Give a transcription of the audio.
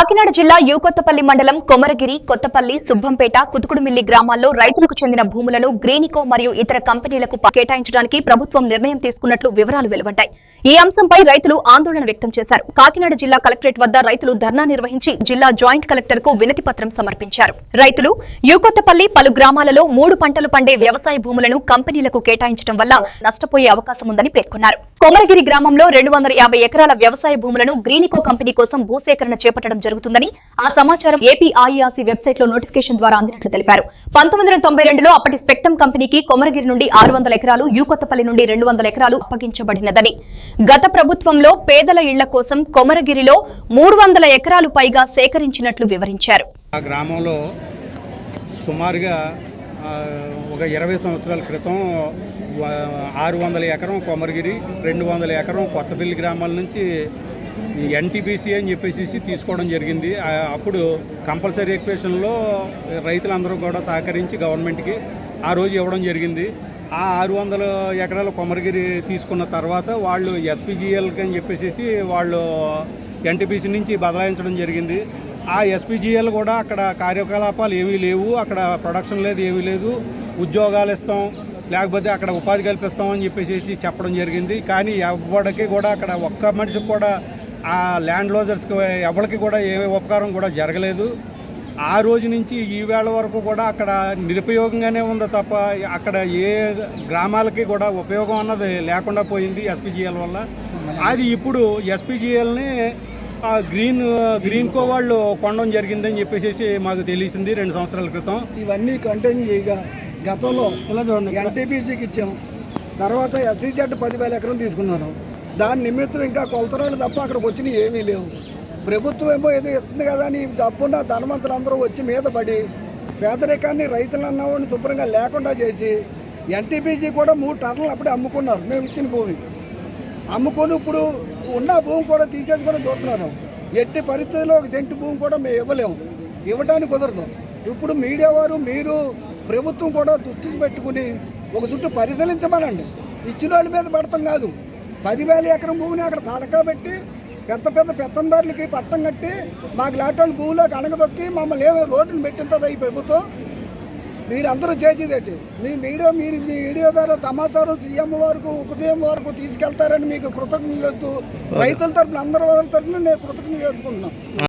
కాకినాడ జిల్లా యూకొత్తపల్లి మండలం కొమరగిరి, కొత్తపల్లి, సుబ్బంపేట, కుతుకుడుమిల్లి గ్రామాల్లో రైతులకు చెందిన భూములను గ్రీనికో మరియు ఇతర కంపెనీలకు కేటాయించడానికి ప్రభుత్వం నిర్ణయం తీసుకున్నట్లు వివరాలు వెలువడ్డాయి. ఈ అంశంపై రైతులు ఆందోళన వ్యక్తం చేశారు. కాకినాడ జిల్లా కలెక్టరేట్ వద్ద రైతులు ధర్నా నిర్వహించి జిల్లా జాయింట్ కలెక్టర్ కు వినతి పత్రం సమర్పించారు. రైతులు యూకొత్తపల్లి పలు గ్రామాలలో 3 పంటలు పండే వ్యవసాయ భూములను కంపెనీలకు కేటాయించడం వల్ల నష్టపోయే అవకాశం ఉందని పేర్కొన్నారు. కొమరగిరి గ్రామంలో 250 ఎకరాల వ్యవసాయ భూములను గ్రీనికో కంపెనీ కోసం భూసేకరణ చేపట్టడం జరుగుతుందని ఆ సమాచారం ఏపీఐఆర్సీ వెబ్సైట్ లో నోటిఫికేషన్ ద్వారా అందినట్లు తెలిపారు. 1992లో అప్పటి స్పెక్ట్రమ్ కంపెనీకి కొమరగిరి నుండి 600 ఎకరాలు, యూకొత్తపల్లి నుండి 200 ఎకరాలు అప్పగించబడినదని, గత ప్రభుత్వంలో పేదల ఇళ్ల కోసం కొమరగిరిలో 300 ఎకరాలు పైగా సేకరించినట్లు వివరించారు. ఆ గ్రామంలో సుమారుగా ఒక 20 సంవత్సరాల క్రితం 600 ఎకరం కొమరగిరి, 200 ఎకరం కొత్తపల్లి గ్రామాల నుంచి ఎన్టీపీసీ అని చెప్పేసి తీసుకోవడం జరిగింది. అప్పుడు కంపల్సరీ ఎక్వేషన్లో రైతులందరూ కూడా సహకరించి గవర్నమెంట్కి ఆ రోజు ఇవ్వడం జరిగింది. ఆ 600 ఎకరాల కొమరగిరి తీసుకున్న తర్వాత వాళ్ళు ఎస్పీజీఎల్కి అని చెప్పేసి వాళ్ళు ఎన్టీపీసీ నుంచి బదలాయించడం జరిగింది. ఆ ఎస్పీజీఎల్ కూడా అక్కడ కార్యకలాపాలు ఏమీ లేవు, అక్కడ ప్రొడక్షన్ లేదు, ఏమీ లేదు, ఉద్యోగాలు ఇస్తాం లేకపోతే అక్కడ ఉపాధి కల్పిస్తామని చెప్పేసి చెప్పడం జరిగింది. కానీ ఎవరికి కూడా అక్కడ ఒక్క మనిషికి కూడా ఆ ల్యాండ్ లోజర్స్కి ఎవరికి కూడా ఏ ఉపకారం కూడా జరగలేదు. ఆ రోజు నుంచి ఈ వేళ వరకు కూడా అక్కడ నిరుపయోగంగానే ఉంది తప్ప అక్కడ ఏ గ్రామాలకి కూడా ఉపయోగం అన్నది లేకుండా పోయింది ఎస్పీజీఎల్ వల్ల. అది ఇప్పుడు ఎస్పీజీఎల్ని గ్రీన్కో వాళ్ళు కొనడం జరిగిందని చెప్పేసి మాకు తెలిసింది 2 సంవత్సరాల క్రితం. ఇవన్నీ కంటిన్యూ చేయగా గతంలో ఎన్టీపీసీకి ఇచ్చాం, తర్వాత ఎస్సీజెడ్ 10,000 ఎకరం తీసుకున్నారు. దాని నిమిత్తం ఇంకా కొలతరాలు తప్ప అక్కడికి వచ్చినవి ఏమీ లేవు. ప్రభుత్వం ఏమో ఏదో ఇస్తుంది కదా అని డబ్బున్న ధనవంతులందరూ వచ్చి మీద పడి పేదరికాన్ని రైతులన్నవాడిని శుభ్రంగా లేకుండా చేసి ఎన్టీపీసీ కూడా 3 టన్నులు అప్పుడే అమ్ముకున్నారు. మేము ఇచ్చిన భూమి అమ్ముకొని ఇప్పుడు ఉన్న భూమి కూడా తీసేసుకొని చూస్తున్నారు. ఎట్టి పరిస్థితుల్లో 1 సెంటు భూమి కూడా మేము ఇవ్వలేము, ఇవ్వడానికి కుదరదు. ఇప్పుడు మీడియా వారు మీరు ప్రభుత్వం కూడా దృష్టి పెట్టుకుని ఒక చుట్టూ పరిశీలించమనండి. ఇచ్చిన వాళ్ళ మీద పడతాం కాదు. 10,000 ఎకరం భూమిని అక్కడ తలకా పెట్టి పెద్ద పెత్తందారులకి పట్టం కట్టి మాకు లాంటి భూమిలోకి అణగదొక్కి మమ్మల్ని ఏమో రోడ్డును పెట్టిందా ఈ ప్రభుత్వం? మీరందరూ చేసేదేంటి? మీ మీడియా ద్వారా సమాచారం సీఎం వరకు ఉప సీఎం వరకు తీసుకెళ్తారని మీకు కృతజ్ఞతలు, రైతుల తరఫున అందరి తరఫున నేను కృతజ్ఞతలు చేసుకుంటున్నాను.